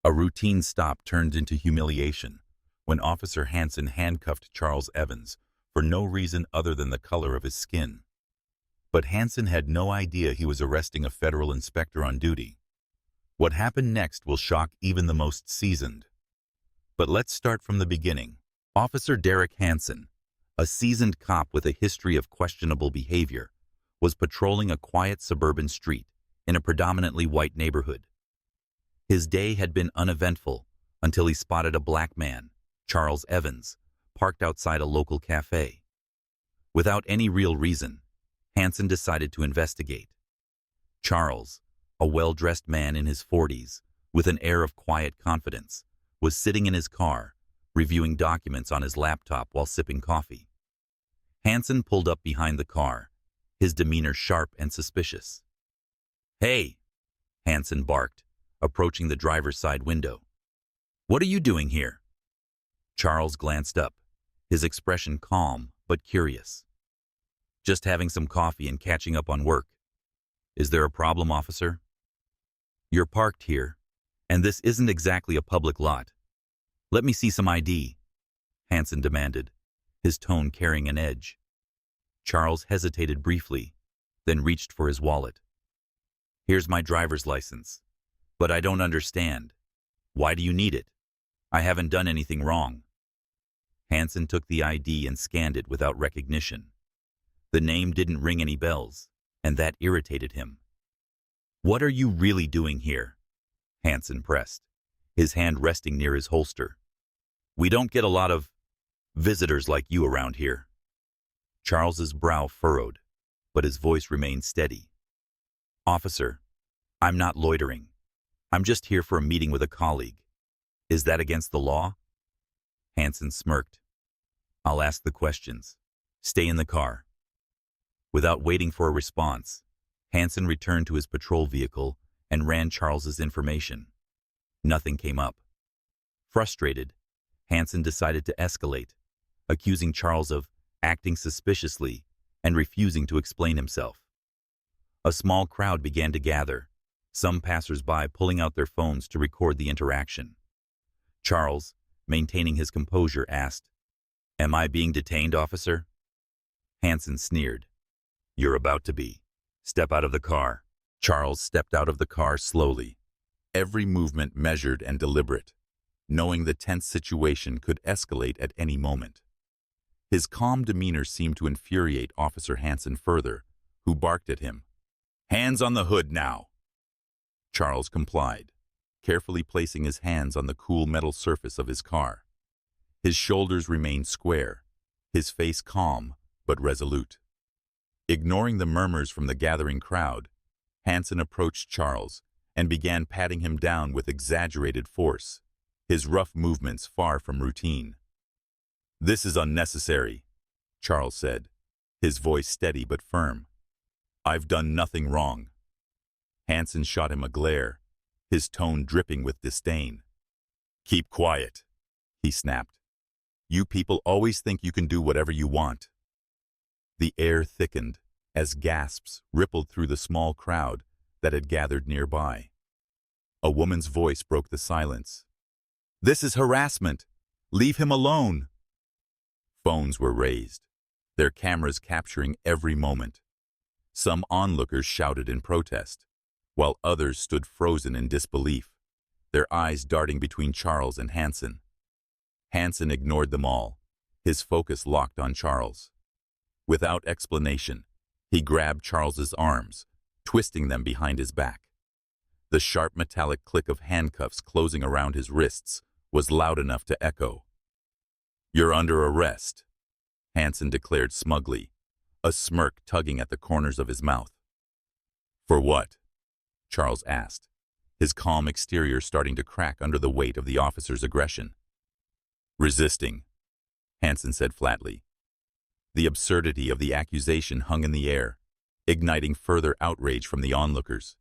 A routine stop turned into humiliation when Officer Hanson handcuffed Charles Evans for no reason other than the color of his skin. But Hanson had no idea he was arresting a federal inspector on duty. What happened next will shock even the most seasoned. But let's start from the beginning. Officer Derek Hanson, a seasoned cop with a history of questionable behavior, was patrolling a quiet suburban street in a predominantly white neighborhood. His day had been uneventful until he spotted a black man, Charles Evans, parked outside a local cafe. Without any real reason, Hanson decided to investigate. Charles, a well-dressed man in his 40s, with an air of quiet confidence, was sitting in his car, reviewing documents on his laptop while sipping coffee. Hanson pulled up behind the car, his demeanor sharp and suspicious. "Hey," Hanson barked, approaching the driver's side window. "What are you doing here?" Charles glanced up, his expression calm but curious. "Just having some coffee and catching up on work. Is there a problem, officer?" "You're parked here, and this isn't exactly a public lot. Let me see some ID," Hanson demanded, his tone carrying an edge. Charles hesitated briefly, then reached for his wallet. "Here's my driver's license. But I don't understand. Why do you need it? I haven't done anything wrong." Hanson took the ID and scanned it without recognition. The name didn't ring any bells, and that irritated him. "What are you really doing here?" Hanson pressed, his hand resting near his holster. "We don't get a lot of visitors like you around here." Charles's brow furrowed, but his voice remained steady. "Officer, I'm not loitering. I'm just here for a meeting with a colleague. Is that against the law?" Hanson smirked. "I'll ask the questions. Stay in the car." Without waiting for a response, Hanson returned to his patrol vehicle and ran Charles's information. Nothing came up. Frustrated, Hanson decided to escalate, accusing Charles of acting suspiciously and refusing to explain himself. A small crowd began to gather, some passers-by pulling out their phones to record the interaction. Charles, maintaining his composure, asked, "Am I being detained, officer?" Hanson sneered. "You're about to be. Step out of the car." Charles stepped out of the car slowly, every movement measured and deliberate, knowing the tense situation could escalate at any moment. His calm demeanor seemed to infuriate Officer Hanson further, who barked at him. "Hands on the hood now!" Charles complied, carefully placing his hands on the cool metal surface of his car. His shoulders remained square, his face calm but resolute. Ignoring the murmurs from the gathering crowd, Hanson approached Charles and began patting him down with exaggerated force, his rough movements far from routine. "This is unnecessary," Charles said, his voice steady but firm. "I've done nothing wrong." Hanson shot him a glare, his tone dripping with disdain. "Keep quiet," he snapped. "You people always think you can do whatever you want." The air thickened as gasps rippled through the small crowd that had gathered nearby. A woman's voice broke the silence. "This is harassment. Leave him alone." Phones were raised, their cameras capturing every moment. Some onlookers shouted in protest, while others stood frozen in disbelief, their eyes darting between Charles and Hanson. Hanson ignored them all, his focus locked on Charles. Without explanation, he grabbed Charles's arms, twisting them behind his back. The sharp metallic click of handcuffs closing around his wrists was loud enough to echo. "You're under arrest," Hanson declared smugly, a smirk tugging at the corners of his mouth. "For what?" Charles asked, his calm exterior starting to crack under the weight of the officer's aggression. "Resisting," Hanson said flatly. The absurdity of the accusation hung in the air, igniting further outrage from the onlookers.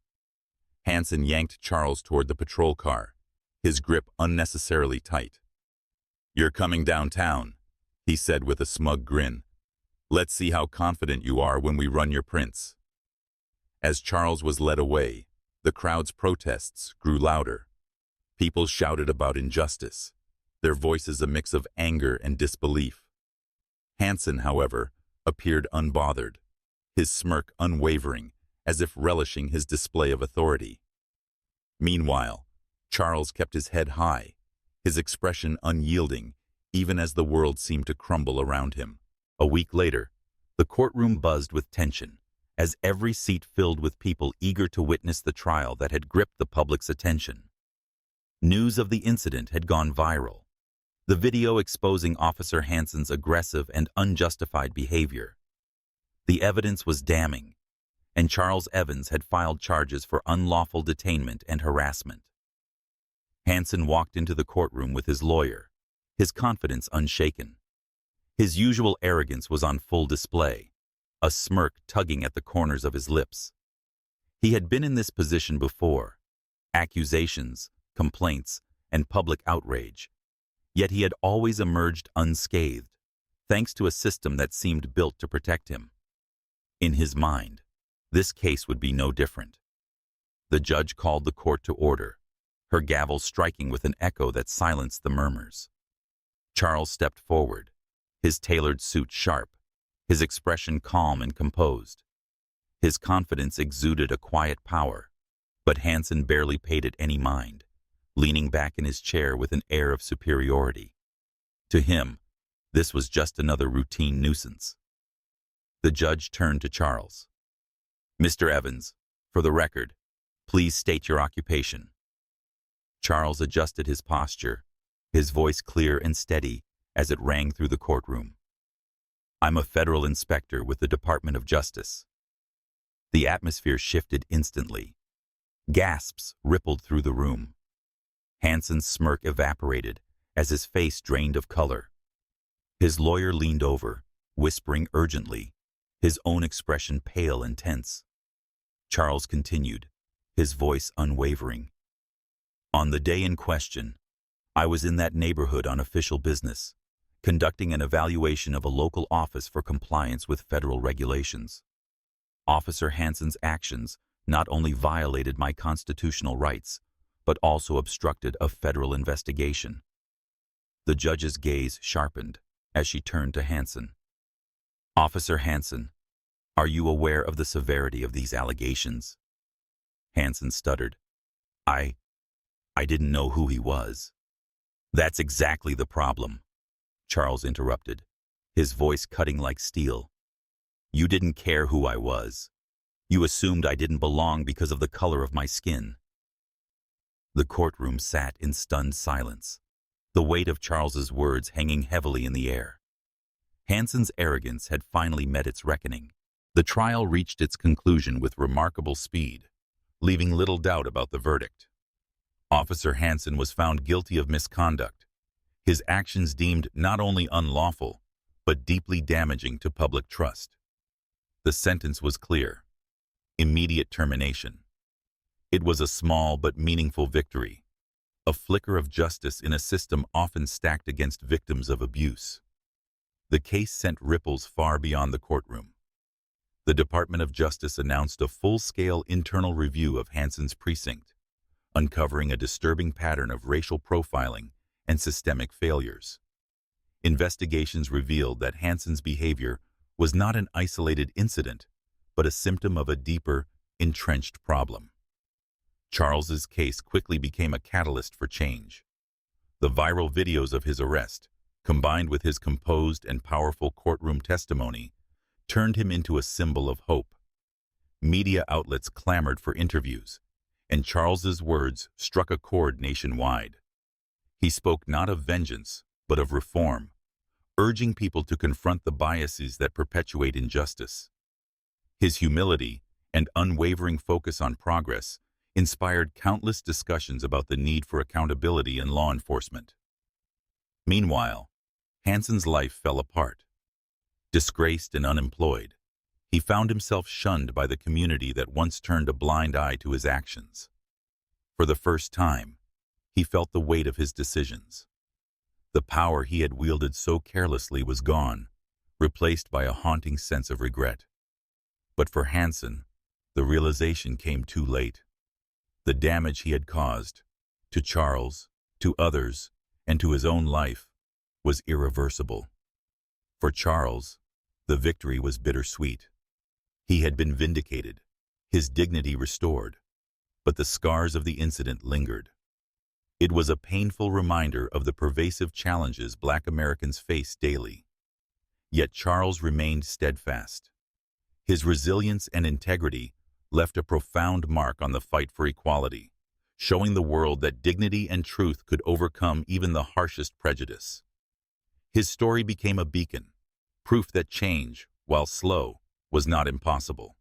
Hanson yanked Charles toward the patrol car, his grip unnecessarily tight. "You're coming downtown," he said with a smug grin. "Let's see how confident you are when we run your prints." As Charles was led away, the crowd's protests grew louder. People shouted about injustice, their voices a mix of anger and disbelief. Hanson, however, appeared unbothered, his smirk unwavering, as if relishing his display of authority. Meanwhile, Charles kept his head high, his expression unyielding, even as the world seemed to crumble around him. A week later, the courtroom buzzed with tension, as every seat filled with people eager to witness the trial that had gripped the public's attention. News of the incident had gone viral, the video exposing Officer Hanson's aggressive and unjustified behavior. The evidence was damning, and Charles Evans had filed charges for unlawful detainment and harassment. Hanson walked into the courtroom with his lawyer, his confidence unshaken. His usual arrogance was on full display, a smirk tugging at the corners of his lips. He had been in this position before, accusations, complaints, and public outrage. Yet he had always emerged unscathed, thanks to a system that seemed built to protect him. In his mind, this case would be no different. The judge called the court to order, her gavel striking with an echo that silenced the murmurs. Charles stepped forward, his tailored suit sharp, his expression calm and composed. His confidence exuded a quiet power, but Hanson barely paid it any mind, leaning back in his chair with an air of superiority. To him, this was just another routine nuisance. The judge turned to Charles. "Mr. Evans, for the record, please state your occupation." Charles adjusted his posture, his voice clear and steady as it rang through the courtroom. "I'm a federal inspector with the Department of Justice." The atmosphere shifted instantly. Gasps rippled through the room. Hanson's smirk evaporated as his face drained of color. His lawyer leaned over, whispering urgently, his own expression pale and tense. Charles continued, his voice unwavering. "On the day in question, I was in that neighborhood on official business, conducting an evaluation of a local office for compliance with federal regulations. Officer Hanson's actions not only violated my constitutional rights, but also obstructed a federal investigation." The judge's gaze sharpened as she turned to Hanson. "Officer Hanson, are you aware of the severity of these allegations?" Hanson stuttered. I didn't know who he was." "That's exactly the problem," Charles interrupted, his voice cutting like steel. "You didn't care who I was. You assumed I didn't belong because of the color of my skin." The courtroom sat in stunned silence, the weight of Charles's words hanging heavily in the air. Hanson's arrogance had finally met its reckoning. The trial reached its conclusion with remarkable speed, leaving little doubt about the verdict. Officer Hanson was found guilty of misconduct, his actions deemed not only unlawful, but deeply damaging to public trust. The sentence was clear: immediate termination. It was a small but meaningful victory, a flicker of justice in a system often stacked against victims of abuse. The case sent ripples far beyond the courtroom. The Department of Justice announced a full-scale internal review of Hanson's precinct, uncovering a disturbing pattern of racial profiling and systemic failures. Investigations revealed that Hanson's behavior was not an isolated incident, but a symptom of a deeper, entrenched problem. Charles's case quickly became a catalyst for change. The viral videos of his arrest, combined with his composed and powerful courtroom testimony, turned him into a symbol of hope. Media outlets clamored for interviews, and Charles's words struck a chord nationwide. He spoke not of vengeance, but of reform, urging people to confront the biases that perpetuate injustice. His humility and unwavering focus on progress inspired countless discussions about the need for accountability in law enforcement. Meanwhile, Hanson's life fell apart. Disgraced and unemployed, he found himself shunned by the community that once turned a blind eye to his actions. For the first time, he felt the weight of his decisions. The power he had wielded so carelessly was gone, replaced by a haunting sense of regret. But for Hanson, the realization came too late. The damage he had caused, to Charles, to others, and to his own life, was irreversible. For Charles, the victory was bittersweet. He had been vindicated, his dignity restored, but the scars of the incident lingered. It was a painful reminder of the pervasive challenges Black Americans face daily. Yet Charles remained steadfast. His resilience and integrity left a profound mark on the fight for equality, showing the world that dignity and truth could overcome even the harshest prejudice. His story became a beacon, proof that change, while slow, was not impossible.